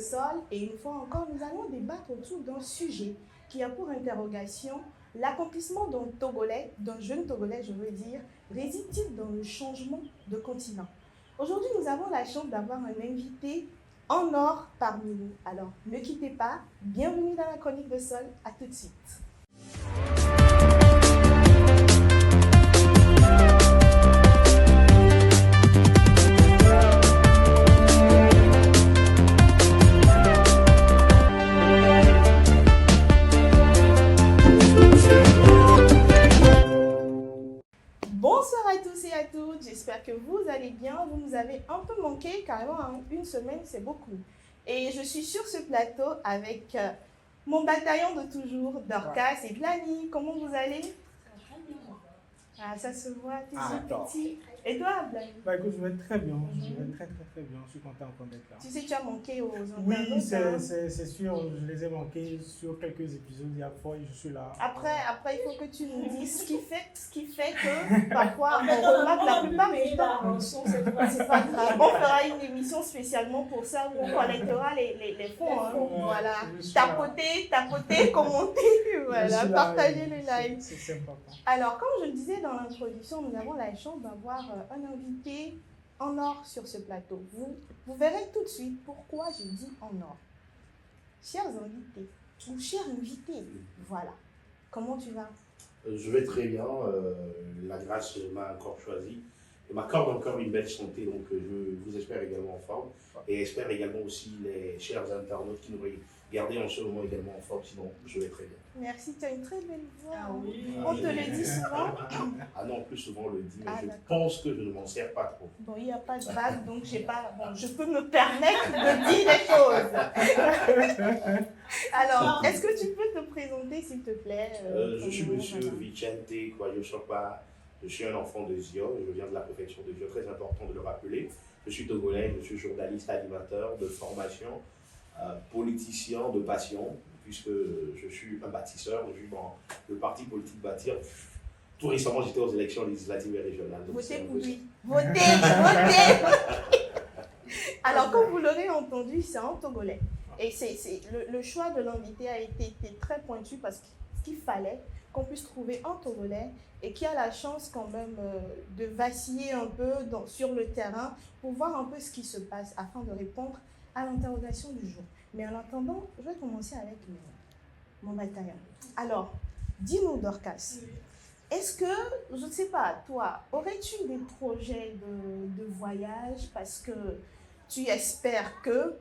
sol et une fois encore, nous allons débattre autour d'un sujet qui a pour interrogation l'accomplissement d'un jeune Togolais, je veux dire, réside-t-il dans le changement de continent? Aujourd'hui, nous avons la chance d'avoir un invité en or parmi nous. Alors, ne quittez pas, bienvenue dans la chronique de Sol, à tout de suite. Bonsoir à tous et à toutes, j'espère que vous allez bien. Vous nous avez un peu manqué, carrément une semaine c'est beaucoup. Et je suis sur ce plateau avec mon bataillon de toujours, Dorcas et Blani. Comment vous allez? Ah, ça se voit, t'es petit. Et toi, Blani? Bah écoute, je vais très bien, je vais très bien, je suis content d'être là. Tu sais, tu as manqué aux internautes. Oui, c'est sûr, je les ai manqués sur quelques épisodes il y a fois et je suis là. Après, il faut que tu nous dises ce qui fait que parfois on remarque la plupart du temps. C'est pas grave. On fera une émission spécialement pour ça où on collectera les fonds. Hein. Voilà. Tapoter, commenter, voilà, partager les lives. C'est sympa. Alors, comme je le disais dans l'introduction, nous avons la chance d'avoir un invité en or sur ce plateau. Vous verrez tout de suite pourquoi je dis en or. Chers invités, ou chers invités, voilà. Comment tu vas? Je vais très bien. La grâce m'a encore choisi. Et m'accorde encore une belle santé. Donc, je vous espère également en forme. Et espère également aussi les chers internautes qui nous regardent en ce moment également en forme. Sinon, je vais très bien. Merci, tu as une très belle voix. Ah oui. On te le dit souvent? Ah non, plus souvent on le dit, mais je d'accord. pense que je ne m'en sers pas trop. Bon, il n'y a pas de vague, donc je peux me permettre de dire les choses. Alors, est-ce que tu peux te présenter, s'il te plaît? Je suis monsieur Vicente Kwayo-Sopa. Je suis un enfant de Zio. Je viens de la préfecture de Zio, très important de le rappeler. Je suis togolais, je suis journaliste, animateur de formation, politicien de passion, puisque je suis un bâtisseur. Je suis dans le parti politique Bâtir. Tout récemment, j'étais aux élections législatives et régionales. Votez pour lui. Votez. Alors, comme vous l'aurez entendu, c'est un Togolais. Et le choix de l'invité a été très pointu parce qu'il fallait qu'on puisse trouver un Togolais et qui a la chance quand même de vaciller un peu sur le terrain pour voir un peu ce qui se passe afin de répondre à l'interrogation du jour. Mais en attendant, je vais commencer avec mon bataillon. Alors, dis-nous, Dorcas, est-ce que, je ne sais pas, toi, aurais-tu des projets de voyage parce que tu espères que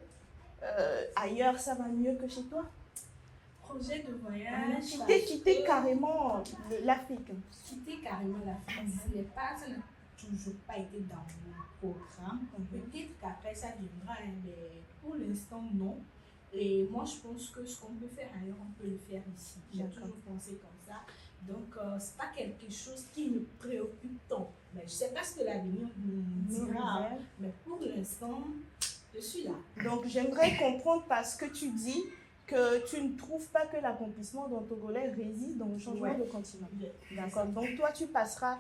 ailleurs ça va mieux que chez toi? Projet de voyage. Quitter carrément l'Afrique. Quitter carrément l'Afrique. Ça n'a toujours pas été dans mon programme. Peut-être qu'après ça viendra, mais pour l'instant, non. Et moi, je pense que ce qu'on peut faire ailleurs, on peut le faire ici. J'ai toujours pensé comme ça. Donc, ce n'est pas quelque chose qui me préoccupe tant. Mais je ne sais pas ce que l'avenir nous dira. Mais pour l'instant, je suis là. Donc, j'aimerais comprendre parce que tu dis que tu ne trouves pas que l'accomplissement d'un Togolais réside dans le changement de continent. D'accord. Donc, toi, tu passeras,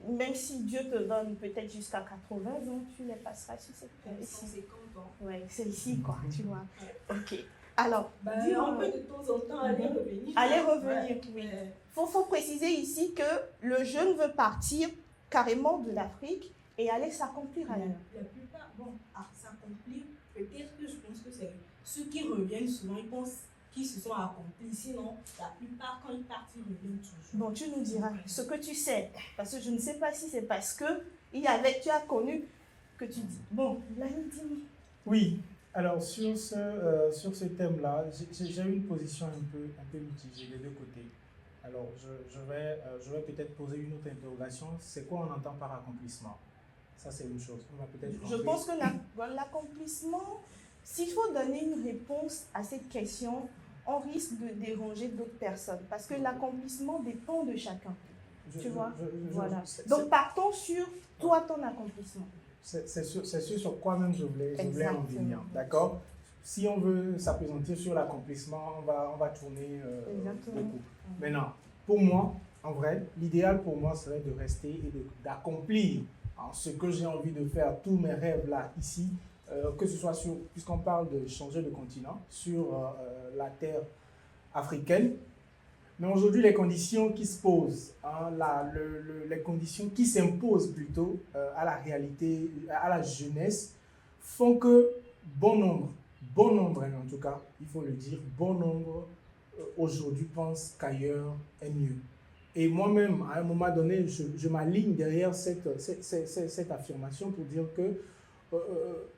même si Dieu te donne peut-être jusqu'à 80 ans, tu les passeras sur cette terre ici. C'est content. Oui, c'est ici, quoi, tu vois. Ok. Alors, on peut de temps en temps aller revenir. Aller revenir, oui. Faut préciser ici que le jeune veut partir carrément de l'Afrique et aller s'accomplir ailleurs. La plupart, s'accomplir, peut-être que je pense que c'est ceux qui reviennent souvent, ils pensent qu'ils se sont accomplis. Sinon, la plupart, quand ils partent, ils reviennent toujours. Bon, tu nous diras ce que tu sais. Parce que je ne sais pas si c'est parce que tu as connu que tu dis. Bon, Blani, dis-moi. Oui, alors sur ce thème-là, j'ai une position un peu mitigée des deux côtés. Alors, je vais peut-être poser une autre interrogation. C'est quoi on entend par accomplissement? Ça, c'est une chose. On va peut-être Je pense que l'accomplissement, s'il faut donner une réponse à cette question, on risque de déranger d'autres personnes. Parce que l'accomplissement dépend de chacun. Tu vois? Voilà. Donc, partons sur toi, ton accomplissement. C'est sûr sur quoi même je voulais en venir. D'accord? Si on veut s'appesantir sur l'accomplissement, on va tourner beaucoup. Maintenant, pour moi, en vrai, l'idéal pour moi serait de rester et d'accomplir ce que j'ai envie de faire, tous mes rêves là, ici, que ce soit puisqu'on parle de changer de continent, sur la terre africaine. Mais aujourd'hui, les conditions qui se posent, hein, les conditions qui s'imposent plutôt à la réalité, à la jeunesse, font que bon nombre, en tout cas, il faut le dire, bon nombre aujourd'hui pensent qu'ailleurs est mieux. Et moi-même, à un moment donné, je m'aligne derrière cette affirmation pour dire que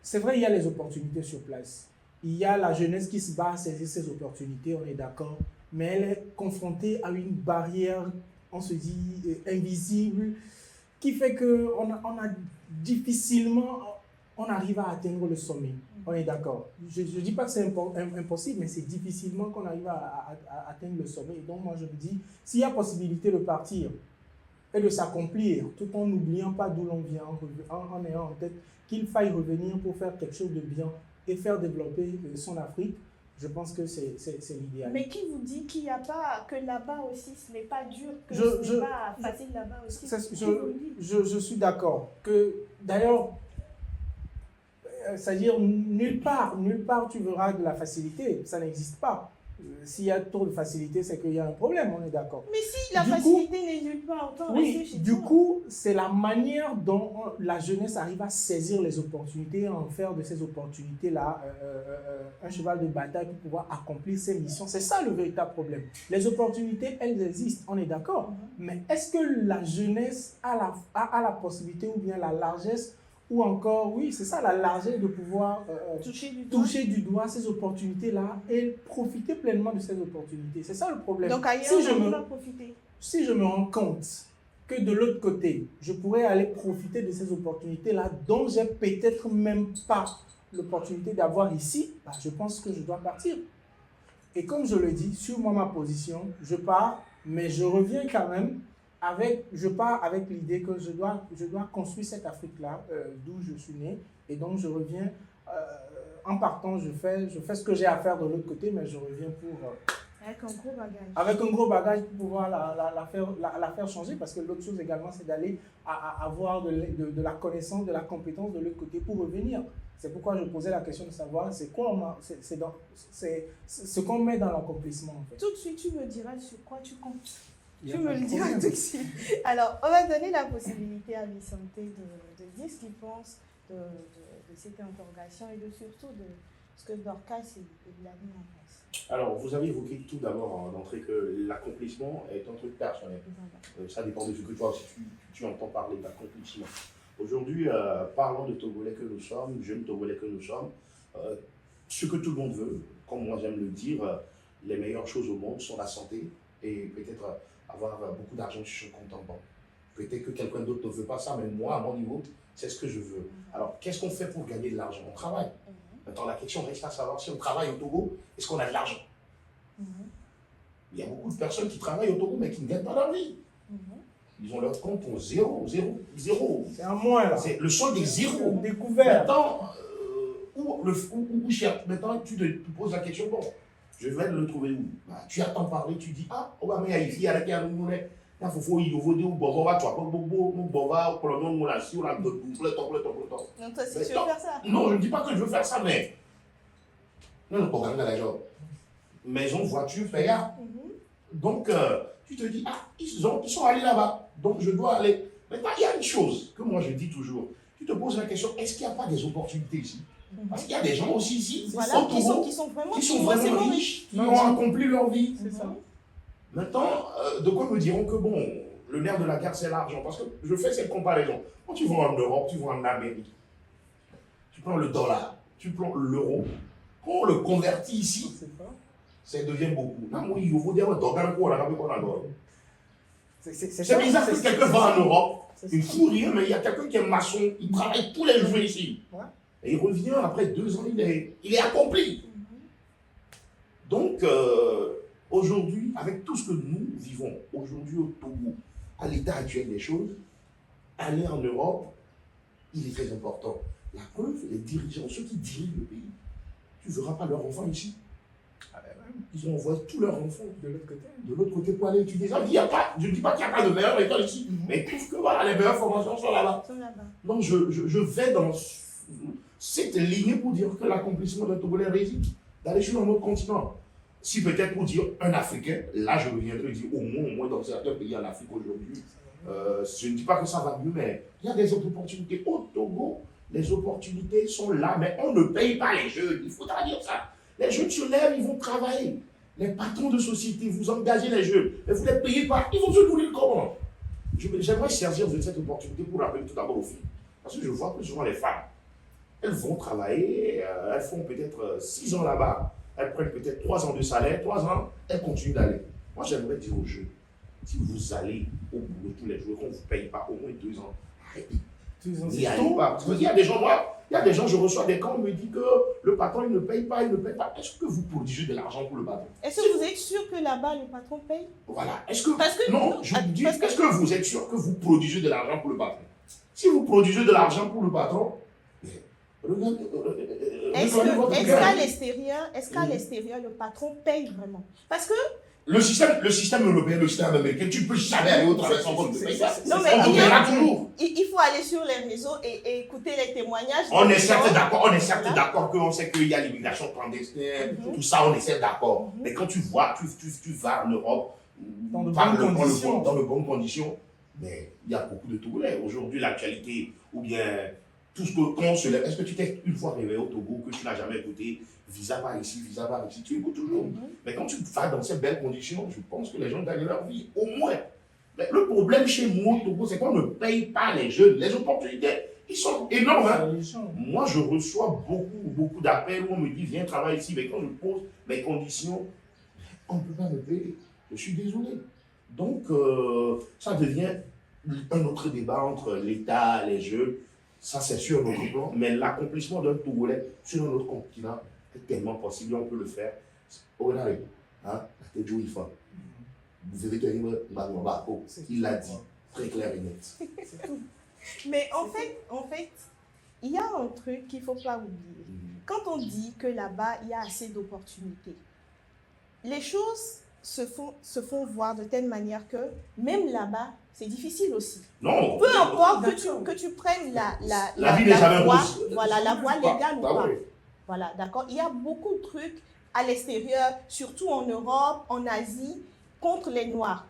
c'est vrai, il y a les opportunités sur place. Il y a la jeunesse qui se bat à saisir ces opportunités, on est d'accord, mais elle est confrontée à une barrière, on se dit, invisible, qui fait qu'on a difficilement, on arrive à atteindre le sommet. On est d'accord. Je ne dis pas que c'est impossible, mais c'est difficilement qu'on arrive à atteindre le sommet. Et donc moi je me dis, s'il y a possibilité de partir et de s'accomplir, tout en n'oubliant pas d'où l'on vient, en ayant en tête qu'il faille revenir pour faire quelque chose de bien et faire développer son Afrique, je pense que c'est l'idéal. Mais qui vous dit qu'il n'y a pas, que là-bas aussi ce n'est pas dur, que ce n'est pas facile là-bas aussi? Je suis d'accord. Que d'ailleurs, c'est-à-dire nulle part tu verras de la facilité, ça n'existe pas. S'il y a trop de facilité, c'est qu'il y a un problème, on est d'accord. Mais si la facilité n'est nulle part, autant rester chez toi. Du coup, c'est la manière dont la jeunesse arrive à saisir les opportunités, à en faire de ces opportunités-là un cheval de bataille pour pouvoir accomplir ses missions. C'est ça le véritable problème. Les opportunités, elles existent, on est d'accord. Mais est-ce que la jeunesse a la possibilité ou bien la largesse ou encore, oui, c'est ça, la largesse de pouvoir toucher du doigt ces opportunités-là et profiter pleinement de ces opportunités. C'est ça le problème. Donc ailleurs, on va profiter. Si je me rends compte que de l'autre côté, je pourrais aller profiter de ces opportunités-là dont j'ai peut-être même pas l'opportunité d'avoir ici, bah, je pense que je dois partir. Et comme je le dis, sur moi, ma position, je pars, mais je reviens quand même je pars avec l'idée que je dois construire cette Afrique-là, d'où je suis né, et donc je reviens, en partant, je fais ce que j'ai à faire de l'autre côté, mais je reviens avec un gros bagage. Avec un gros bagage pour pouvoir la faire changer, parce que l'autre chose également, c'est d'aller avoir de la connaissance, de la compétence de l'autre côté pour revenir. C'est pourquoi je posais la question de savoir c'est ce qu'on met dans l'accomplissement en fait. Tout de suite, tu me diras sur quoi tu comptes. Tu me le diras tout de suite. Alors, on va donner la possibilité à Vicente de dire ce qu'il pense de cette interrogation et surtout de ce que Dorcas il a mis en place. Alors, vous avez évoqué tout d'abord d'entrée que l'accomplissement est un truc personnel. Ça dépend de ce que toi aussi tu entends parler d'accomplissement. Aujourd'hui, parlant de Togolais que nous sommes, jeunes Togolais que nous sommes, ce que tout le monde veut, comme moi j'aime le dire, les meilleures choses au monde sont la santé et peut-être avoir beaucoup d'argent sur son compte en banque. Peut-être que quelqu'un d'autre ne veut pas ça, mais moi, à mon niveau, c'est ce que je veux. Alors, qu'est-ce qu'on fait pour gagner de l'argent? On travaille. Maintenant, la question reste à savoir si on travaille au Togo, est-ce qu'on a de l'argent? Il y a beaucoup de personnes qui travaillent au Togo, mais qui ne gagnent pas leur vie. Ils ont leur compte en zéro. C'est un moins, là. C'est le solde des zéros. Découvert. Maintenant, maintenant, tu te poses la question, bon, je vais le trouver où? Bah, tu attends parler, tu dis, ah, on va mettre ici, il y a la guerre, il faut dire, bon, va, tu vas pas, bon, va, pour le nom de la si, on a tout le temps. Donc, toi, si tu veux faire ça? Non, je ne dis pas que je veux faire ça, mais. Non, le programme de l'argent. Maison, voiture, paya. Donc, tu te dis, ah, ils sont allés là-bas, donc je dois aller. Maintenant, il y a une chose que moi je dis toujours. Tu te poses la question, est-ce qu'il n'y a pas des opportunités ici? Parce qu'il y a des gens aussi ici voilà, qui sont vraiment riches, qui ont accompli leur vie. C'est ça. Maintenant, de quoi me diront que bon, le nerf de la guerre c'est l'argent? Parce que je fais cette comparaison. Quand tu vas en Europe, tu vas en Amérique, tu prends le dollar, tu prends l'euro, quand on le convertit ici, ça devient beaucoup. C'est bizarre que quelqu'un va en Europe, il ne fout rien, mais il y a quelqu'un qui est maçon, il travaille tous les jours ici. Et il revient après 2 ans, il est accompli. Donc, aujourd'hui, avec tout ce que nous vivons, aujourd'hui au Togo, à l'état actuel des choses, aller en Europe, il est très important. La preuve, les dirigeants, ceux qui dirigent le pays, tu ne verras pas leurs enfants ici. Ils ont envoyé tous leurs enfants de l'autre côté pour aller étudier. Ça, je ne dis pas qu'il n'y a pas de meilleure école ici, mais tout ce que voilà, les meilleures formations sont là-bas. Donc je vais dans cette lignée pour dire que l'accomplissement d'un Togolais réside d'aller sur un autre continent. Si peut-être pour dire un Africain, là je reviendrai dire au moins dans certains pays en Afrique aujourd'hui, je ne dis pas que ça va mieux, mais il y a des autres opportunités. Au Togo, les opportunités sont là, mais on ne paye pas les jeunes. Il faudra dire ça. Les jeunes se lèvent, ils vont travailler. Les patrons de société, vous engagez les jeunes, mais vous ne les payez pas. Ils vont se nourrir comment? J'aimerais saisir de cette opportunité pour rappeler tout d'abord aux filles. Parce que je vois que souvent les femmes, elles vont travailler, elles font peut-être 6 ans là-bas, elles prennent peut-être 3 ans de salaire, 3 ans, elles continuent d'aller. Moi, j'aimerais dire aux jeunes, si vous allez au boulot tous les jours, qu'on ne vous paye pas au moins 2 ans, arrêtez. N'y allez pas. Parce qu'il y a des gens, je reçois des camps, on me dit que le patron, il ne paye pas, il ne paye pas. Est-ce que vous produisez de l'argent pour le patron? Est-ce que vous êtes sûr que là-bas, le patron paye? Voilà. Non, je vous dis, est-ce que vous êtes sûr que vous produisez de l'argent pour le patron? Si vous produisez de l'argent pour le patron, est-ce qu'à l'extérieur, le patron paye vraiment? Parce que le système européen, le système américain, tu ne peux jamais aller au travers sans compte de payer. Non, mais il faut aller sur les réseaux et écouter les témoignages. On est certes d'accord qu'on sait qu'il y a l'immigration clandestine, tout ça, on est certes d'accord. Mais quand tu vois, tu vas en Europe, dans de bonnes conditions, mais il y a beaucoup de Togolais. Aujourd'hui, l'actualité, ou bien tout ce qu'on se lève, est-ce que tu t'es une fois réveillé au Togo que tu n'as jamais écouté, visa par ici, tu écoutes toujours. Mais quand tu vas dans ces belles conditions, je pense que les gens gagnent leur vie, au moins. Mais le problème chez moi au Togo, c'est qu'on ne paye pas les jeunes. Les opportunités, ils sont énormes. Hein. Moi, je reçois beaucoup d'appels où on me dit, viens travailler ici. Mais quand je pose mes conditions, on ne peut pas me payer. Je suis désolé. Donc, ça devient un autre débat entre l'État, les jeunes. Ça, c'est sur notre plan. Mais l'accomplissement d'un Togolais sur un autre continent est tellement possible. On peut le faire. Regardez, hein, vous avez tenu il l'a dit, très clair et net. Mais en fait, il y a un truc qu'il ne faut pas oublier. Quand on dit que là-bas, il y a assez d'opportunités, les choses se font voir de telle manière que même là-bas, c'est difficile aussi. Non. Peu importe que tu prennes la voie, voilà, la voie légale ou pas. Voilà, d'accord. Il y a beaucoup de trucs à l'extérieur, surtout en Europe, en Asie, contre les Noirs.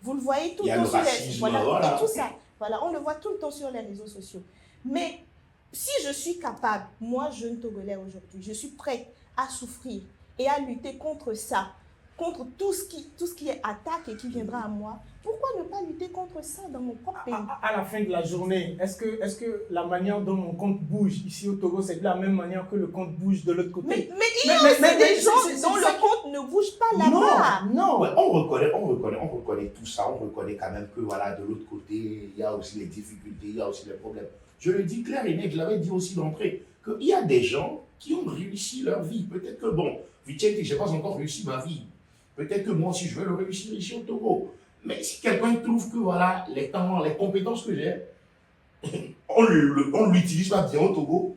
Vous le voyez tout le temps sur les... Voilà, tout ça. Voilà, on le voit tout le temps sur les réseaux sociaux. Mais si je suis capable, moi, jeune Togolais aujourd'hui, je suis prête à souffrir et à lutter contre ça, contre tout ce qui est attaque et qui viendra à moi, pourquoi ne pas lutter contre ça dans mon propre pays? À la fin de la journée, est-ce que la manière dont mon compte bouge ici au Togo, c'est de la même manière que le compte bouge de l'autre côté? Mais il y a aussi des gens dont le compte ne bouge pas là-bas. Non. Ouais, on reconnaît tout ça, on reconnaît quand même que voilà, de l'autre côté, il y a aussi les difficultés, il y a aussi les problèmes. Je le dis clair et net, je l'avais dit aussi d'entrée, qu'il y a des gens qui ont réussi leur vie. Peut-être que bon, Vicente, je n'ai pas encore réussi ma vie. Peut-être que moi aussi, je vais le réussir ici au Togo. Mais si quelqu'un trouve que voilà, les talents, les compétences que j'ai, on ne l'utilise pas bien au Togo,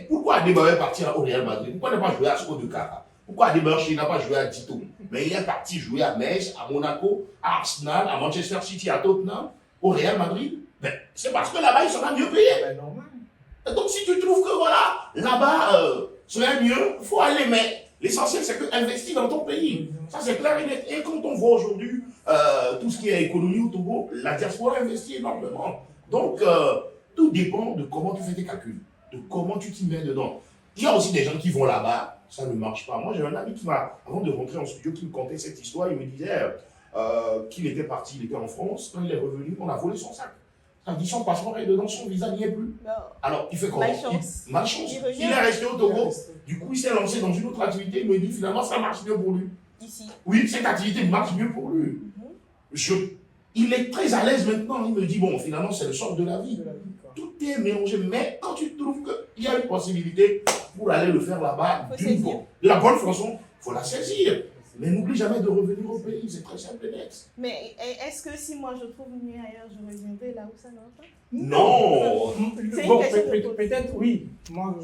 pourquoi Adebayor est parti au Real Madrid? Pourquoi ne pas jouer à Sco de Cara? Pourquoi Adebayor n'a pas joué à Tito? Mais il est parti jouer à Metz, à Monaco, à Arsenal, à Manchester City, à Tottenham, au Real Madrid. C'est parce que là-bas, ils seront mieux payés. Normal. Donc si tu trouves que voilà, là-bas, serait mieux, il faut aller, mais l'essentiel c'est que investir dans ton pays. Ça c'est clair et net. Et quand on voit aujourd'hui tout ce qui est économie au Togo, la diaspora investit énormément. Donc tout dépend de comment tu fais tes calculs, de comment tu t'y mets dedans. Il y a aussi des gens qui vont là-bas, ça ne marche pas. Moi j'ai un ami qui avant de rentrer en studio, qui me contait cette histoire, il me disait qu'il était parti, il était en France, quand il est revenu, on a volé son sac. Ça dit son passeport est dedans, son visa n'y est plus. Non. Alors, il fait comment? Malchance. Il est resté au Togo. Du coup, il s'est lancé dans une autre activité. Il me dit finalement, ça marche mieux pour lui. Ici. Oui, cette activité marche mieux pour lui. Il est très à l'aise maintenant. Il me dit, bon, finalement, c'est le sort de la vie. Tout est mélangé. Mais quand tu trouves qu'il y a une possibilité pour aller le faire là-bas, de la bonne façon, il faut la saisir. Mais n'oublie jamais de revenir au pays, c'est très simple et net. Mais est-ce que si moi je trouve mieux ailleurs, je reviendrai là où ça n'en va pas? Non. Bon, peut-être oui. Moi,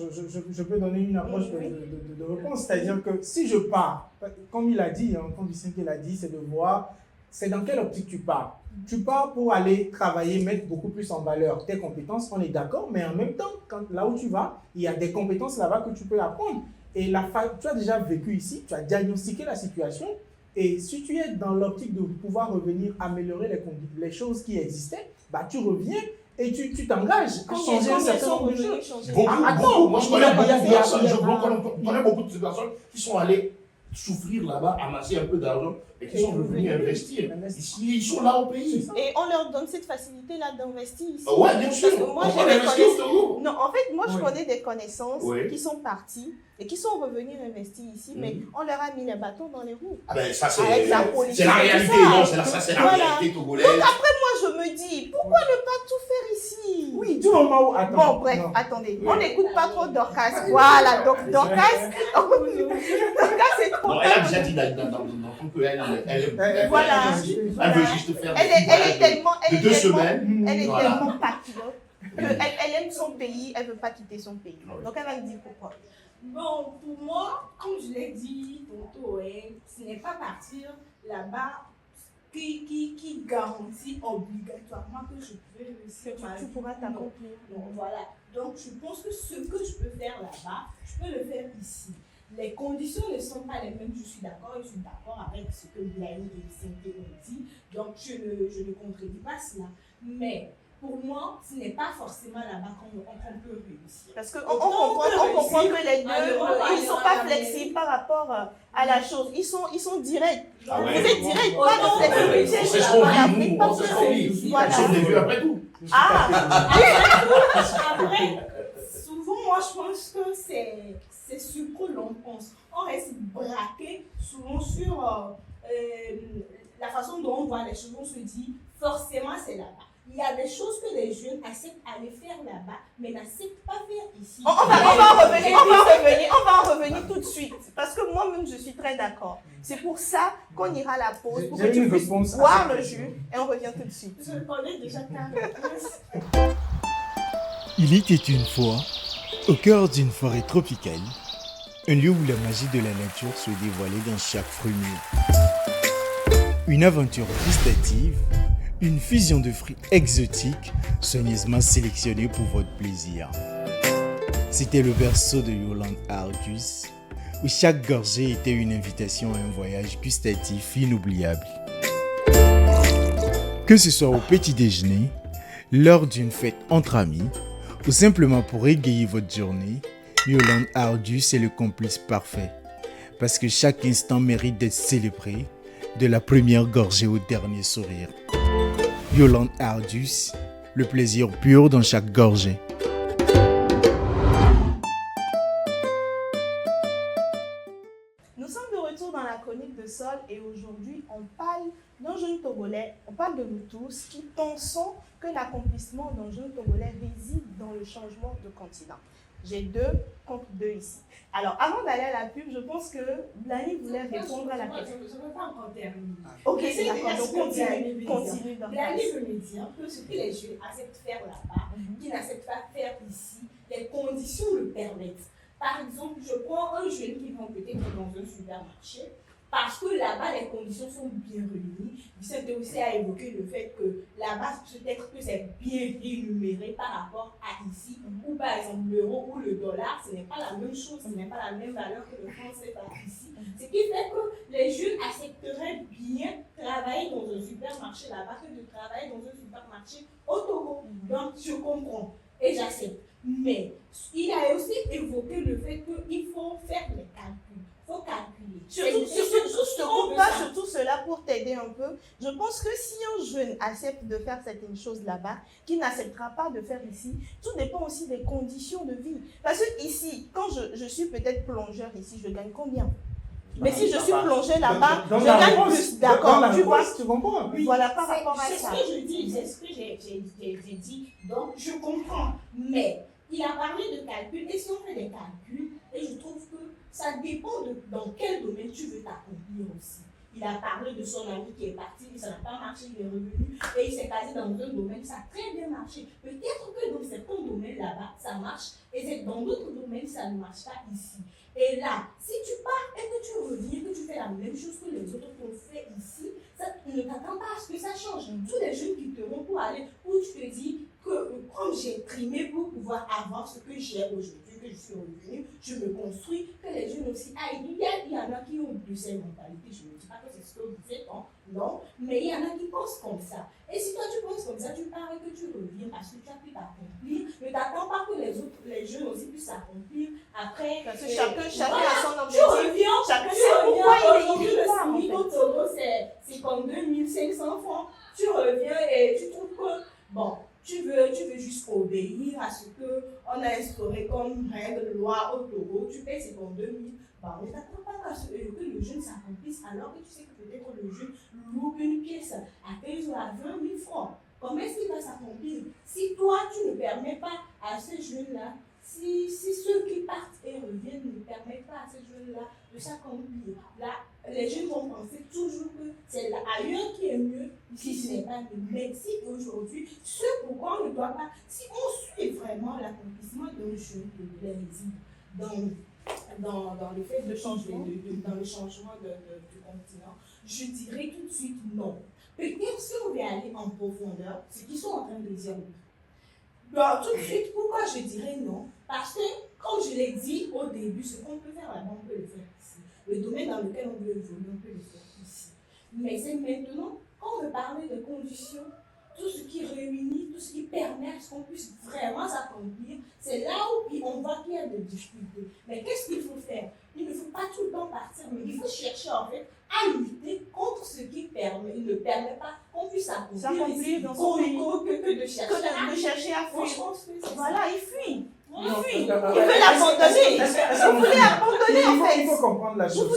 je peux donner une approche de réponse. C'est-à-dire que si je pars, comme il a dit, comme Vicente l'a dit, c'est de voir c'est dans quelle optique tu pars. Tu pars pour aller travailler, mettre beaucoup plus en valeur tes compétences, on est d'accord, mais en même temps, là où tu vas, il y a des compétences là-bas que tu peux apprendre. Et tu as déjà vécu ici, tu as diagnostiqué la situation, et si tu es dans l'optique de pouvoir revenir améliorer les choses qui existaient, bah, tu reviens et tu t'engages à changer un certain nombre de choses. Beaucoup. Moi, je connais beaucoup de personnes qui sont allées souffrir là-bas, amasser un peu d'argent et qui sont revenus investir. Ils sont là au pays. Et on leur donne cette facilité-là d'investir ici. Ouais, bien sûr. Moi, on va investir au Togo. Non, en fait, moi, je connais des connaissances qui sont parties et qui sont revenus investir ici, mais on leur a mis les bâtons dans les roues. Ah ben, ça, c'est la réalité. Non, ça, c'est la réalité togolaise. Donc après, moi, je me dis, pourquoi ne pas tout faire ici? Oui, du moment où... Attends, bon, bref, attendez. On n'écoute pas trop Dorcas. Voilà, donc Dorcas, c'est trop... Non, elle a déjà dit dans son qu'elle voilà. Elle veut juste faire de 2 semaines. Elle est tellement patriote qu'elle aime son pays, elle ne veut pas quitter son pays. Donc elle va me dire pourquoi. Bon, pour moi, comme je l'ai dit tantôt, ce n'est pas partir là-bas qui garantit obligatoirement que je peux réussir ma vie. Tu pourras t'accomplir. Donc voilà. Donc je pense que ce que je peux faire là-bas, je peux le faire ici. Les conditions ne sont pas les mêmes, je suis d'accord avec ce que Blaine et Cynthia ont dit, donc je ne contredis pas cela. Mais pour moi, ce n'est pas forcément là-bas qu'on peut réussir. Parce qu'on comprend que les deux, ils ne sont pas flexibles par rapport à la chose. Ils sont directs. Ah ouais. Vous êtes directs, pas dans flexibilité. C'est ce qu'on vit, nous. On sait ce qu'on vit. Voilà. Nous sommes des vieux après tout. Après, souvent, moi, je pense que c'est ce que l'on pense. On reste braqué souvent sur la façon dont on voit les choses. On se dit, forcément, c'est là-bas. Il y a des choses que les jeunes acceptent aller faire là-bas, mais n'acceptent pas faire ici. On va en revenir tout de suite. Parce que moi-même, je suis très d'accord. C'est pour ça qu'on ira à la pause, pour que tu puisses boire le jus, et on revient tout de suite. Je connais déjà ta réponse. Il était une fois, au cœur d'une forêt tropicale, un lieu où la magie de la nature se dévoilait dans chaque fruit mûr. Une aventure gustative, une fusion de fruits exotiques soigneusement sélectionnés pour votre plaisir. C'était le berceau de Yolande Ardus, où chaque gorgée était une invitation à un voyage gustatif inoubliable. Que ce soit au petit déjeuner, lors d'une fête entre amis, ou simplement pour égayer votre journée, Yolande Ardus est le complice parfait. Parce que chaque instant mérite d'être célébré, de la première gorgée au dernier sourire. Yolande Ardus, le plaisir pur dans chaque gorgée. Nous sommes de retour dans la chronique de Sol et aujourd'hui on parle d'un jeune Togolais, on parle de nous tous qui pensons que l'accomplissement d'un jeune Togolais réside dans le changement de continent. J'ai 2 contre 2 ici. Alors avant d'aller à la pub, je pense que Blani voulait répondre à la question. Je ne veux pas encore terminer. Ok, c'est d'accord, donc continue. Blani veut me dire que ce que les jeunes acceptent faire là-bas, qu'ils n'acceptent pas faire ici, les conditions le permettent. Par exemple, je prends un jeune qui va peut-être dans un supermarché, parce que là-bas, les conditions sont bien réunies. Vicente aussi a évoqué le fait que là-bas, peut-être que c'est bien rémunéré par rapport à ici, ou par exemple l'euro ou le dollar, ce n'est pas la même chose, ce n'est pas la même valeur que le franc CFA ici. Ce qui fait que les jeunes accepteraient bien travailler dans un supermarché là-bas que de travailler dans un supermarché au Togo. Donc, je comprends et j'accepte. Mais il a aussi évoqué le fait qu'il faut faire les calculs. Il faut calculer. Surtout cela pour t'aider un peu. Je pense que si un jeune accepte de faire certaines choses là-bas, qu'il n'acceptera pas de faire ici, tout dépend aussi des conditions de vie. Parce que ici, quand je suis peut-être plongeur ici, je gagne combien? Mais si je suis plongé là-bas, je gagne plus. D'accord, tu vois. Tu comprends? Oui. Voilà, par rapport à ça. C'est ce que je dis, c'est ce que j'ai dit. Donc, je comprends. Mais il a parlé de calcul. Et si on fait des calculs, et je trouve que ça dépend de dans quel domaine tu veux t'accomplir aussi. Il a parlé de son ami qui est parti, ça n'a pas marché, il est revenu et il s'est casé dans un domaine, ça a très bien marché. Peut-être que dans certains domaines là-bas, ça marche et dans d'autres domaines, ça ne marche pas ici. Et là, si tu pars et que tu reviens, que tu fais la même chose que les autres ont fait ici, ça ne t'attends pas à ce que ça change. Tous les jeunes qui te vont pour aller, où tu te dis que comme j'ai primé pour pouvoir avoir ce que j'ai aujourd'hui, que je suis revenue, je me construis, que les jeunes aussi aillent. Il y en a qui ont de cette mentalité, je ne dis pas que c'est ce que vous faites, non, mais il y en a qui pensent comme ça. Et si toi tu penses comme ça, tu pars et que tu reviens parce que tu as pu t'accomplir, ne t'attends pas que les jeunes aussi puissent s'accomplir après. Parce que chacun voilà, a son tu objectif. reviens, Chacun tu sait reviens, pourquoi aujourd'hui il est le là, en SMIC au fait. Togo c'est comme 2500 francs. Tu reviens et tu trouves que, bon, tu veux juste obéir à ce qu'on a instauré comme règle, loi au Togo, tu payes 52 000. Bah, ne t'attends pas que le jeune s'accomplisse alors que tu sais que peut-être le jeune loupe une pièce à 15 ou à 20 000 francs. Comment est-ce qu'il va s'accomplir? Si toi, tu ne permets pas à ces jeunes-là, si ceux qui partent et reviennent ne permettent pas à ces jeunes-là de s'accomplir, là, les jeunes vont penser toujours que c'est ailleurs qui est mieux, ici ce n'est pas mieux. Mais si aujourd'hui, ce pourquoi on ne doit pas, si on suit vraiment l'accomplissement d'un jeune de l'Asie, dans le fait de changer, dans le changement du continent, je dirais tout de suite non. Peut-être si on veut aller en profondeur, ce qu'ils sont en train de dire oui. Donc, tout de suite, pourquoi je dirais non? Parce que, comme je l'ai dit au début, ce qu'on peut faire là-bas, on peut le faire ici. Le domaine dans lequel on veut évoluer, on peut le faire ici. Mais c'est maintenant, quand on veut parler de conditions, tout ce qui réunit, tout ce qui permet à ce qu'on puisse vraiment s'accomplir, c'est là où on voit qu'il y a des difficultés. Mais qu'est-ce qu'il faut faire? Il ne faut pas tout le temps partir, mais il faut chercher en fait à lutter contre ce qui ne permet pas qu'on puisse s'accomplir dans son pays. Que de chercher À fuir. Voilà, il fuit. Il fuit. Il veut veut l'abandonner. Vous voulez abandonner en fait. Il faut comprendre la chose.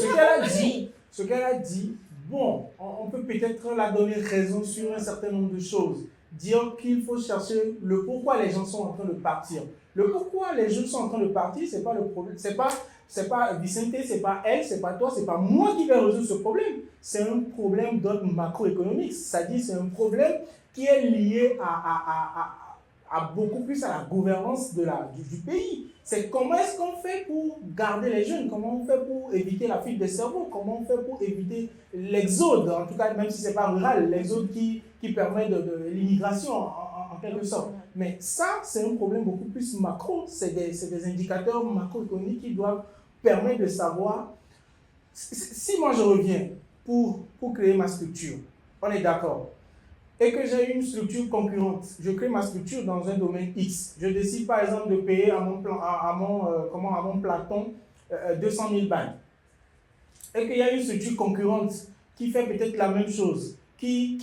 Ce qu'elle a dit, bon, on peut peut-être la donner raison sur un certain nombre de choses. Dire qu'il faut chercher le pourquoi les gens sont en train de partir. Le pourquoi les jeunes sont en train de partir, c'est pas le problème. C'est pas Vicente, c'est pas elle, c'est pas toi, c'est pas moi qui vais résoudre ce problème. C'est un problème d'ordre macroéconomique. C'est-à-dire, c'est un problème qui est lié à beaucoup plus à la gouvernance du pays. C'est comment est-ce qu'on fait pour garder les jeunes, comment on fait pour éviter la fuite des cerveaux, comment on fait pour éviter l'exode, en tout cas même si ce n'est pas rural, l'exode qui permet de l'immigration en quelque sorte. Mais ça, c'est un problème beaucoup plus macro, c'est des indicateurs macroéconomiques qui doivent permettre de savoir. Si moi je reviens pour créer ma structure, on est d'accord, et que j'ai une structure concurrente, je crée ma structure dans un domaine X. Je décide par exemple de payer à mon platon 200 000 balles. Et qu'il y a une structure concurrente qui fait peut-être la même chose, qui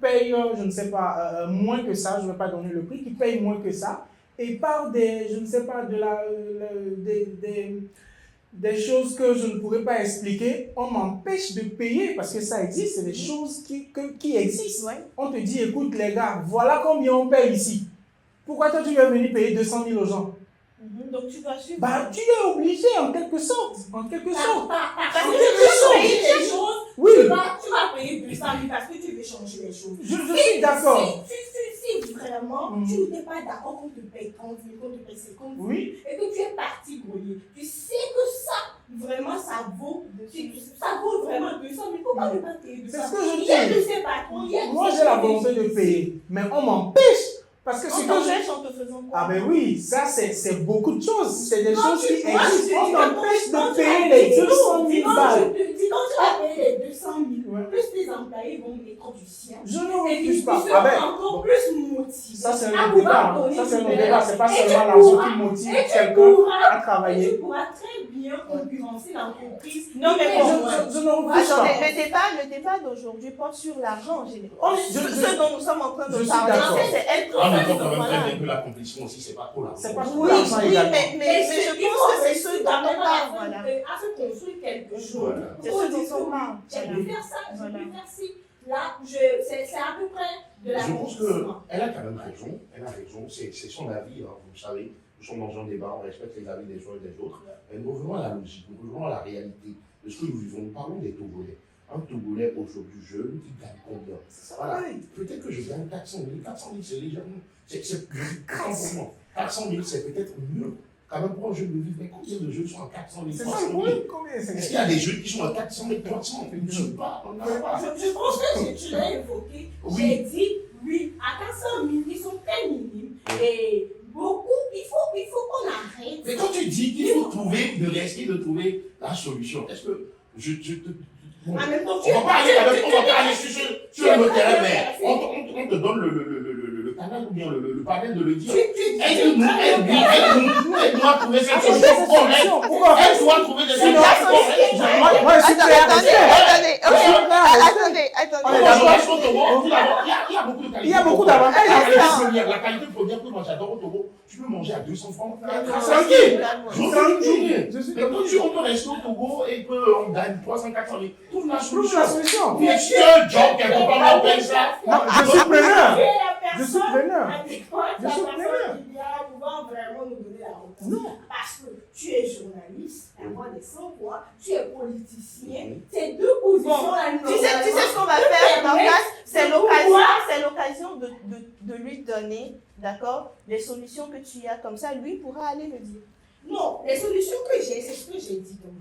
paye, je ne sais pas, moins que ça, je ne vais pas donner le prix, qui paye moins que ça, et par je ne sais pas, des choses que je ne pourrais pas expliquer, on m'empêche de payer parce que ça existe, c'est des choses qui existent. Ouais. On te dit, écoute les gars, voilà combien on paye ici. Pourquoi toi tu vas venir payer 200 000 aux gens? Donc tu vas suivre. Bah, tu es obligé en quelque sorte. En quelque sorte. Parce que tu veux changer les choses, oui. tu vas payer 200 000 parce que tu veux changer les choses. Je suis d'accord. Si vraiment tu n'es pas d'accord qu'on te paye 30 000, qu'on te paye 50 000, oui. Et que tu es parti grouiller, tu sais que ça, vraiment, ça vaut vraiment 200 000. Pourquoi ne pas payer 200 000? C'est ce que je dis. Moi, j'ai la volonté de payer, mais on m'empêche. Parce que on t'empêche en te faisant quoi? Ah ben oui, ça c'est beaucoup de choses. C'est des choses qui existent. On m'empêche de payer les 200 000 balles. Dis quand tu vas payer les 200 000, plus tes employés vont mettre du sien. Je ne refuse pas. Ah ben, encore plus motivés. Ça c'est un débat. Ça c'est un débat. C'est pas seulement l'argent qui motive quelqu'un à travailler. Tu pourras très bien concurrencer l'entreprise. Non mais je ne refuse pas. Le débat d'aujourd'hui porte sur l'argent en général. Ce dont nous sommes en train de parler, c'est être on entend quand même très bien que l'accomplissement aussi, c'est pas trop l'argent. C'est pas trop l'argent également. Mais je pense que c'est ce dont on parle. Voilà. À se construire quelque chose. C'est ce dont on parle. J'ai pu faire ça, j'ai pu faire ci. Là, c'est à peu près de la Je pense qu'elle a quand même raison. Elle a raison. C'est son avis. Hein, vous savez, nous sommes dans un débat, on respecte les avis des uns et des autres. Mais nous revenons à la logique, nous revenons à la réalité de ce que nous vivons. Nous parlons des Togolais. Un Togolais aujourd'hui jeune qui gagne combien? Voilà. Peut-être que je gagne 400 000. 400 000, c'est légèrement. C'est grand pour moi. 400 000, c'est peut-être mieux quand même proche de vivre. Mais combien de jeunes sont à 400 000, C'est 300 ça le 000? problème. Combien Est-ce qu'il y a des jeunes qui sont à 400 000, 300 000? Je ne sais pas, on n'en a pas. Je pense que tu l'as évoqué. Oui. J'ai dit, oui, à 400 000, ils sont très minimes. Et beaucoup, il faut qu'on arrête. Mais quand tu dis qu'il faut trouver, de trouver la solution, est-ce que bon, En même temps, on va pas aller sur le terrain, mais on te donne le canal ou bien le panel de le dire. Aide-nous à trouver cette solution correcte. Elle doit trouver des solutions correctes. Moi, je suis prêt à rester. Attendez. Il y a beaucoup d'avantages. La qualité première que moi j'adore au Togo, tu peux manger à 200 francs. Tranquille. Je suis Mais quand on peut rester au Togo et qu'on gagne 300, 400 000, trouve la Trouve la solution. solution. Mais si un job quelque part on paye ça, Non, je suis preneur. Je suis Personne preneur. adéquate, Je la suis personne preneur. qui vient pouvoir vraiment nous donner la réponse. Non. Parce que tu es journaliste, la voix des sans-voix, tu es politicien. Ces deux positions-là, Tu sais ce qu'on va faire, Dorcas? C'est l'occasion de lui donner, d'accord, les solutions que tu as, comme ça, lui pourra aller le dire. Non, les solutions que j'ai, c'est ce que j'ai dit tantôt.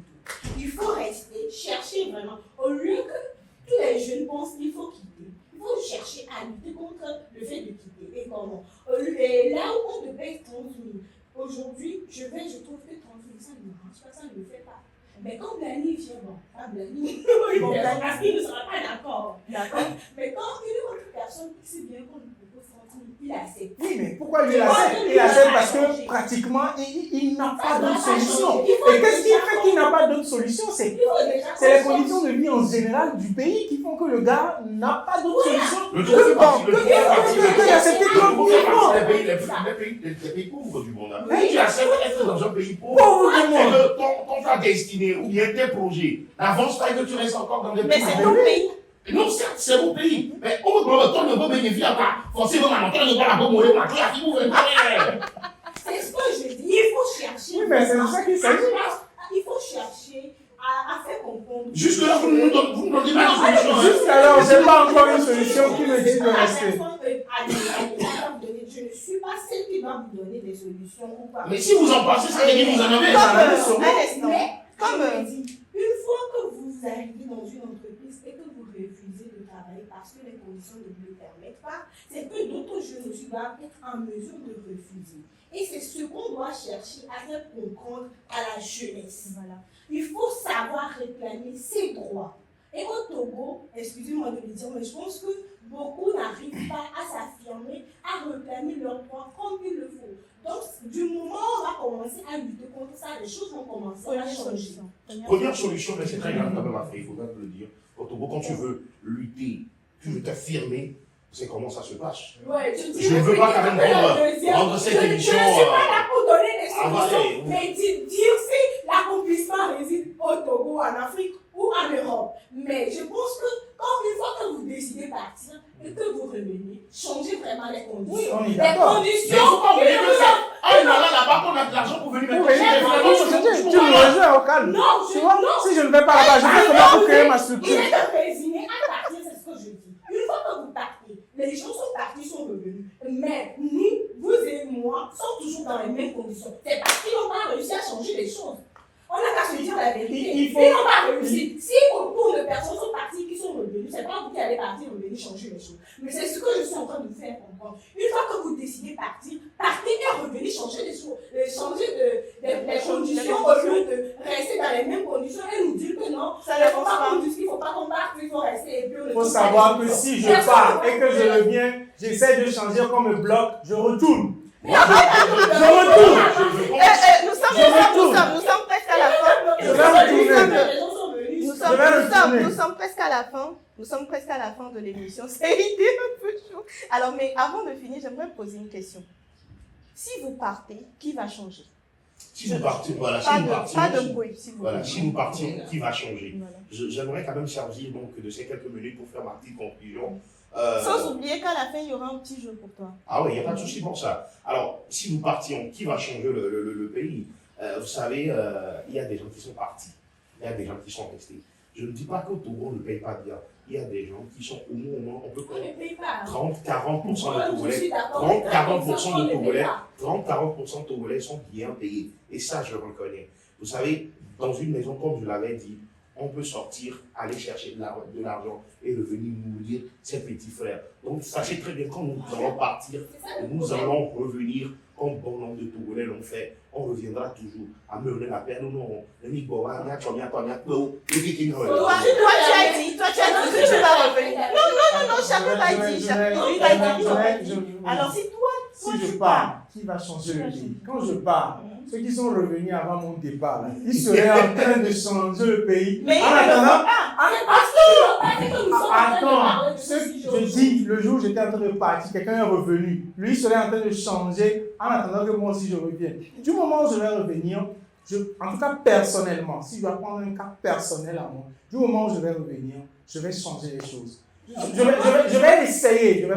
Il faut rester, chercher vraiment. Au lieu que tous les jeunes pensent qu'il faut quitter, il faut chercher à lutter contre le fait de quitter. Et comment? Et là où on te paye 30 000, aujourd'hui, je trouve que 30 000, ça ne marche pas, ça ne le fait pas. Mais quand Blani vient, bon, pas Blani, parce qu'il ne sera pas d'accord. D'accord. Mais quand une autre personne qui sait bien qu'on lui propose 30 000, il accepte. Oui, mais pourquoi lui il accepte? Il accepte parce que pratiquement, il n'a pas d'autre solution. Et qu'est-ce qui fait qu'il n'a pas d'autre solution? C'est les conditions de vie en général du pays qui font que le gars n'a pas d'autre solution. le Togo fait partie Il des pays pauvres du monde. Si tu acceptes d'être dans un pays pauvre, Pauvre du monde. et que ton choix destiné ou bien tes projets n'avancent pas et que tu restes encore dans des Mais pays c'est ton pays. non, certes, c'est mon pays. Mais on ne peut bénéficier pas. Forcément, on ne pas la bonne monnaie. C'est ce que je dis. Il faut chercher. Oui, mais c'est de ça qu'il s'agit. Il faut chercher à faire comprendre. Jusque-là, vous ne nous donnez pas de solution. Jusqu'alors, je n'ai pas encore une solution qui me dit de rester. Je ne suis pas celle qui va vous donner des solutions ou pas. Mais si vous en pensez, ça veut dire que vous en avez. Mais, Comme, je me dis, une fois que vous arrivez dans une entreprise et que vous refusez de travailler parce que les conditions ne vous le permettent pas, c'est que d'autres jeunes aussi doivent être en mesure de refuser. Et c'est ce qu'on doit chercher à faire comprendre à la jeunesse. Voilà. Il faut savoir réclamer ses droits. Et au Togo, excusez-moi de le dire, mais je pense que beaucoup n'arrivent pas à s'affirmer, à réclamer leurs droits comme il le faut. Donc, du moment où on va commencer à lutter contre ça, les choses vont commencer à changer. Première solution, mais c'est très grave quand même à faire, il faut bien le dire. Au Togo, quand tu veux lutter, tu veux t'affirmer, c'est comment ça se passe. Ouais, Je ne veux pas quand même rendre cette émission. Je ne suis pas là pour donner des solutions, ouais. mais dire si l'accomplissement réside au Togo, en Afrique ou en Europe. Mais je pense que quand une fois que vous décidez de partir et que vous revenez, changez vraiment les conditions. Oui, on est Les d'accord. conditions. Mais il ne faut pas oublier que c'est en allant là-bas qu'on a de l'argent pour venir Oui, mettre mais tu me rejoins au calme. Non, Tu vois, si je ne vais pas là-bas, je vais comment pour créer ma il structure. est de résigner à partir, c'est ce que je dis. Une fois que vous partez, les gens sont partis, sont revenus. Mais nous, vous et moi, sommes toujours dans les mêmes conditions. C'est parce qu'ils n'ont pas réussi à changer les choses. On n'a qu'à se dire la vérité. Il faut- Ils n'ont pas réussi. Si autour de personnes sont parties qui sont revenues, c'est pas vous qui allez partir, revenir changer les choses. Mais c'est ce que je suis en train de vous faire comprendre. Une fois que vous décidez de partir, partez et revenez changer les choses. Changer les conditions au lieu de rester dans les mêmes conditions et nous dire que non, Ça il ne ne faut pense pas pas. qu'on dise qu'il ne faut pas qu'on parte, il faut rester et puis on ne Il faut trouve pas savoir les que choses. si je Personne pars ne et que je reviens, j'essaie de changer comme me bloque, je retourne. Nous sommes presque à la fin. Nous sommes presque à la fin. Nous sommes presque à la fin de l'émission. C'est l'idée un peu chaud. Alors, mais avant de finir, j'aimerais poser une question. Si vous partez, qui va changer? Si vous partez, voilà, si Pas vous partez, de bruit, s'il vous plaît. voilà, si vous partez, qui va changer? Voilà. J'aimerais quand même servir donc de ces quelques minutes pour faire ma petite conclusion. Sans oublier qu'à la fin, il y aura un petit jeu pour toi. Ah oui, il n'y a pas de souci pour ça. Alors, si nous partions, qui va changer le pays? Vous savez, il y a des gens qui sont partis. Il y a des gens qui sont restés. Je ne dis pas qu'au Togo, on ne paye pas bien. Il y a des gens qui sont au moins, on peut On ne paye pas. 30-40% de Togolais. 30-40% de Togolais sont bien payés. Et ça, je le reconnais. Vous savez, dans une maison, comme je l'avais dit, on peut sortir, aller chercher de l'argent et revenir nourrir ses petits frères. Donc, sachez très bien, quand nous allons partir, nous allons revenir comme bon nombre de Togolais l'ont fait. On reviendra toujours à mener la paix. Nous, non, Toi, tu as dit que tu vas revenir. Non, Chapeau va dire. Chapeau va dire. Alors, si toi, Si je pars, qui va changer le pays? Quand je pars, ceux qui sont revenus avant mon départ, là, ils seraient en train de changer le pays. Mais En attendant, attends, je dis, le jour où j'étais en train de partir, quelqu'un est revenu. Lui serait en train de changer en attendant que moi aussi je revienne. Du moment où je vais revenir, en tout cas personnellement, si je dois prendre un cas personnel à moi, du moment où je vais revenir, je vais changer les choses. Je vais essayer,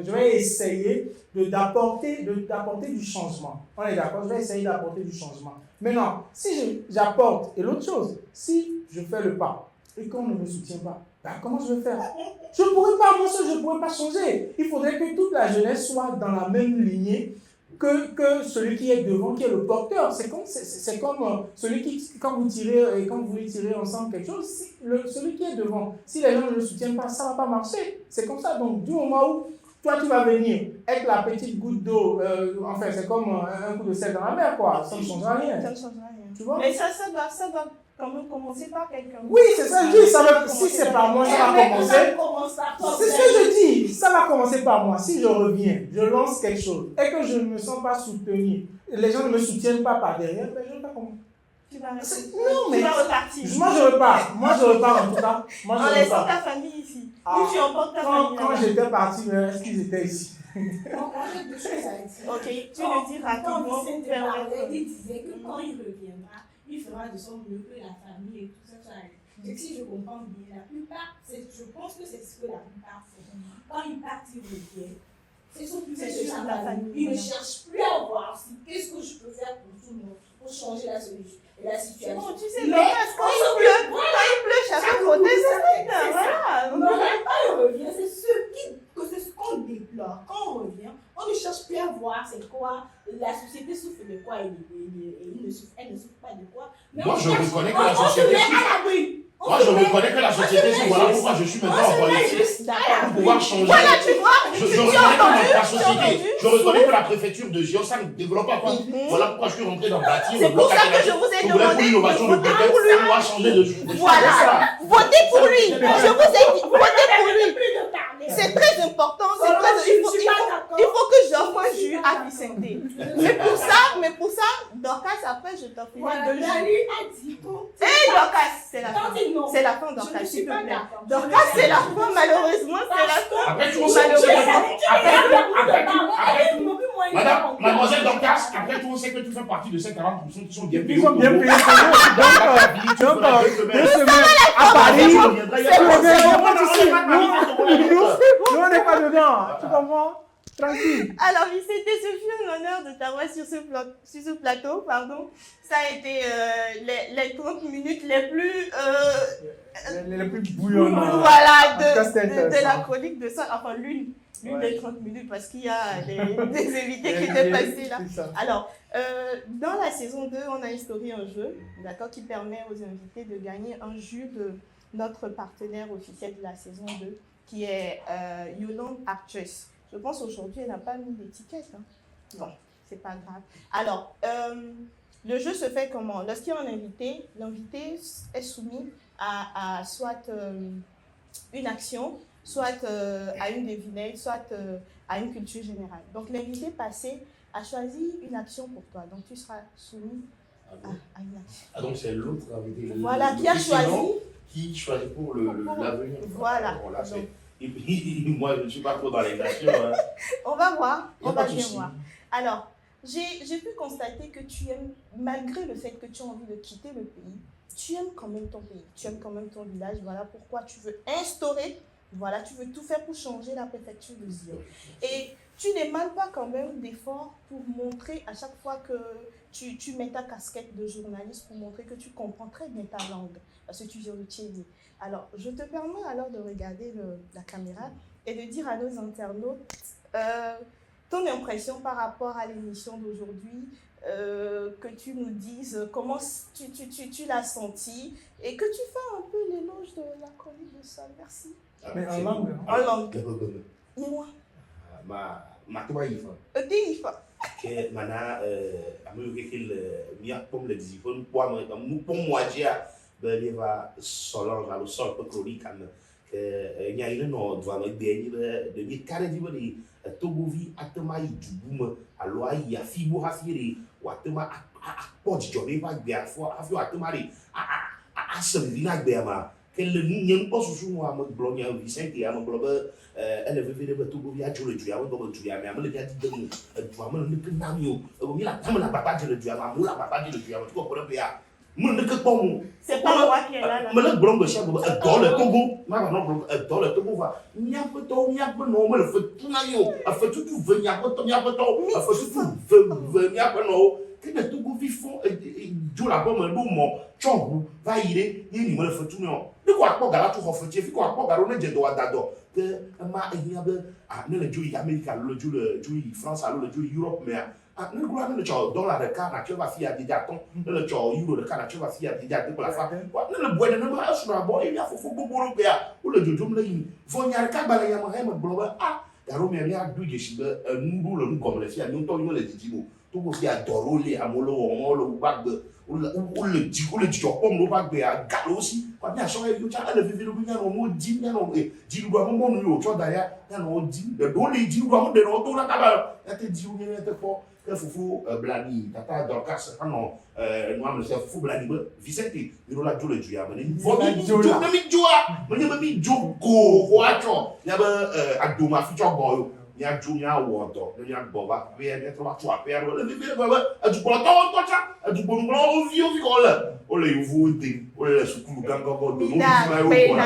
je vais essayer d'apporter du changement. On est d'accord, je vais essayer d'apporter du changement. Maintenant, si j'apporte, et l'autre chose, si je fais le pas et qu'on ne me soutient pas, ben comment je vais faire? Je ne pourrais pas, moi seul, je ne pourrais pas changer. Il faudrait que toute la jeunesse soit dans la même lignée que celui qui est devant, qui est le porteur. C'est comme celui qui, quand vous tirez et quand vous voulez tirer ensemble quelque chose, celui qui est devant, si les gens ne le soutiennent pas, ça ne va pas marcher. C'est comme ça. Donc, du moment où toi, tu vas venir être la petite goutte d'eau, enfin, c'est comme un coup de sel dans la mer, quoi. Ça ne changera rien. Ça ne changera rien. Tu vois? Mais ça doit quand même commencer par quelqu'un. Oui, c'est ça, je dis. Si c'est par moi, ça va commencer. C'est ce que je dis. Ça va commencer par moi. Si je reviens, je lance quelque chose et que je ne me sens pas soutenu, les gens ne me soutiennent pas par derrière, ben je ne sais pas comment. Tu vas rester. Non, mais tu vas repartir. Moi, je repars en tout cas. Moi, je En laissant repars. ta famille ici. Ah, Ou tu emportes ta famille. Quand j'étais parti, est-ce qu'ils étaient ici? J'ai deux choses à dire. Ok, tu le dis rapidement pour Vicente permettre. parlait, il disait que quand il reviendra, il fera de son mieux que la famille et tout ça. Et si je comprends bien, la plupart, je pense que c'est ce que la plupart font. Quand ils partent, ils reviennent. C'est surtout sur la famille. Ils ne cherchent plus à voir qu'est-ce que je peux faire pour tout le monde, pour changer la solution et la situation. Bon, tu sais, Mais quand il pleut, chacun côté, c'est ça. Voilà. Non, quand il revient, c'est ce qu'on déplore. Quand on revient, on ne cherche plus à voir c'est quoi, la société souffre de quoi elle ne souffre pas de quoi. Mais Moi, je reconnais que la on se société met souffre. à l'abri. Moi, je reconnais que la société souffre. Voilà pourquoi je suis maintenant en politique. D'accord. Pour pouvoir changer. Voilà, tu vois. Je Tu reconnais as entendu, que la tu as société, entendu. je reconnais que la préfecture de Zion, ça ne développe pas. Voilà pourquoi je suis rentré dans le bâtiment. C'est pour ça que je vous ai demandé pour l'innovation de de voter peut-être pour lui. pouvoir changer de choses. Voilà. Votez pour lui. Je vous ai dit, votez pour lui. C'est très important. Il faut que j'offre un jus à Vicente. Mais pour ça, Dorcas, après, je t'offrirai Voilà, deux jus. Dali a dit qu'on. Dorcas, c'est la fin. Quand il non. C'est la fin, Je Dorcas, ne s'il suis te pas plaît. d'accord. Dorcas, c'est la fin, malheureusement, c'est la fin. Après, tout, on sait Madame, mademoiselle Dorcas, après tout, on sait que tu fais partie de ces 40% qui sont bien payés. Ils sont bien payés. Donc, 2 semaines à Paris, Nous, on n'est pas dedans. Tu comprends? Tranquille. Alors, Vicente, ce fut un honneur de t'avoir sur ce plateau. Ça a été les 30 minutes les plus... Les plus bouillonnants. Voilà, En tout cas, c'était de la intéressant. chronique de ça. Enfin, l'une Ouais. des 30 minutes parce qu'il y a des invités qui étaient passés là. C'est ça. Alors, dans la saison 2, on a instauré un jeu, d'accord, qui permet aux invités de gagner un jus de notre partenaire officiel de la saison 2, qui est Yolande Arches. Je pense aujourd'hui, elle n'a pas mis d'étiquette. Hein. Bon, c'est pas grave. Alors, le jeu se fait comment? Lorsqu'il y a un invité, l'invité est soumis à soit une action, soit à une devinette, soit à une culture générale. Donc, l'invité passé a choisi une action pour toi. Donc, tu seras soumis à une action. Ah, donc c'est l'autre invité. Voilà, qui a choisi. Qui choisit pour l'avenir. Voilà. Bon, là, et puis, moi, je ne suis pas trop dans les nations. Hein. On va voir, Y a on pas va de bien souci. voir. Alors, j'ai pu constater que tu aimes, malgré le fait que tu as envie de quitter le pays, tu aimes quand même ton pays, tu aimes quand même ton village. Voilà pourquoi tu veux instaurer Voilà, tu veux tout faire pour changer la préfecture de Zion. Et tu n'émales pas quand même d'efforts pour montrer à chaque fois que tu mets ta casquette de journaliste pour montrer que tu comprends très bien ta langue, parce que tu viens de Tchédie. Alors, je te permets alors de regarder la caméra et de dire à nos internautes ton impression par rapport à l'émission d'aujourd'hui, que tu nous dises comment tu l'as senti et que tu fais un peu l'éloge de la chronique de Sol. Merci. Mais en langue. En langue. Dis-moi. Ma toi il faut Dis que mana amu que mia comme le dit pour moi dia beliva Solange à le sol pour chronique que il y a une no doit me bien de mi carré di boni togovi atema idubume alo ayi afibo hafiri watema pode jobe va gbe afo atema ri a servir na gbe ma que le nyen pas sous moi me blogner Vicente et me blogger elle veut venir tout gouvia le dia on va tu ya mais me le dia dit demu tu me le que namio mi la tama la papa le dia ma la papa le dia tu comprends bien me ne que pas c'est pas moi qui est là me le blogger chef dans le Togo ma non blogger dans le Togo va nya poto non me le fait tout namio a fait tout venir a fait tout venir non que le Togo vivant jo la bombe do mo chongu va ire ni me le fait tout non de quoi pas gala tout refait fi quoi pas gala on je doit dado que ma ignabe ne le joui Amérique le joui France le joui Europe mais ne crois ne le dollar de car na tu vas fier déjà ton ne le euro de car na tu vas fier déjà pour la fa ne le bois ne ma sur la bois il y a faut boboro be ou le jojo me le faut nyar ka bala ya ma me bloba garo me ya du je shibe ndu le comme le fier nous to le didibo to go fier dorole amolo o lo gbagbe o le di comme lo gbagbe a galo aussi kwa nya so e yo cha le vivi lo nya no mo di nya no di lu ba mo no yo cho da ya no di de do le di lu ba mo de no to na ka ba ya te di o nya te po que fufu blani tata Dorcas no no am se fufu blani be Vicente mi la jole ju ya me ni vo mi joa me mi jogo ko acho ya be adoma fi cho boyo nya ju nya wo to nya boba be ya to ba to apere le bi be ba adu ko to cha adu ko nglo o vi ko le yo vo de o le sukulu ganga bo do no ma yo ko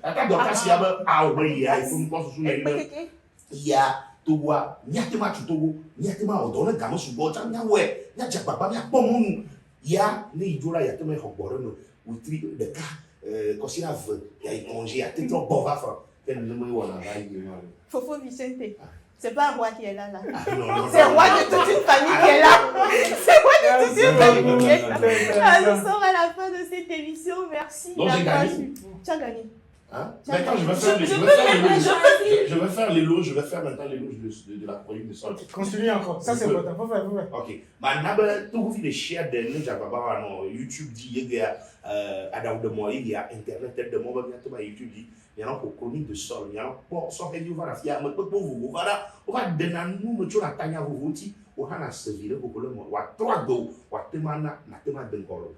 tata Dorcas ya be a o be ya ifun ko su ne ya Togo nyatema Togo nyatema odone gamo subo cha nyawe nya jababa nya pomunu ya ni ijola ya teme hogboro no witri de ka kosira v ya congé ya tetro bova fa ken ne mo wona va yi ma Fofo Vicente c'est pas moi qui est là non, c'est roi de toute une famille qui est là c'est roi de toute une famille qui est là nous sommes à la fin de cette émission merci donc j'ai gagné tu as gagné. Maintenant, je vais faire l'éloge de la chronique de Sol. Continue encore, ça c'est important, faut faire. Ok. Maintenant, tout vous de share de nous, j'avais non YouTube dit il y a Adam de moi, il y a Internet de moi, bientôt YouTube dit il y a une chronique de Sol, il y a un port sans que vous voilà, il y a un peu pour vous voilà, on va donner nous me la tania vous voti, on va servir pour le monde, on va trois do, on va temana, na tema benkolo.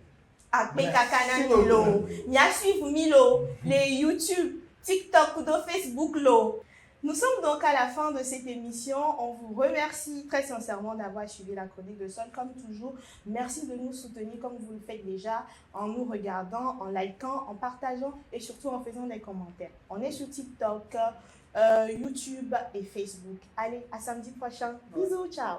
Akpekakana Milo, Nya suivre Milo, les YouTube, TikTok ou Facebook Lo. Nous sommes donc à la fin de cette émission. On vous remercie très sincèrement d'avoir suivi la chronique de Sol. Comme toujours, merci de nous soutenir comme vous le faites déjà, en nous regardant, en likant, en partageant et surtout en faisant des commentaires. On est sur TikTok, YouTube et Facebook. Allez, à samedi prochain. Bisous, ciao.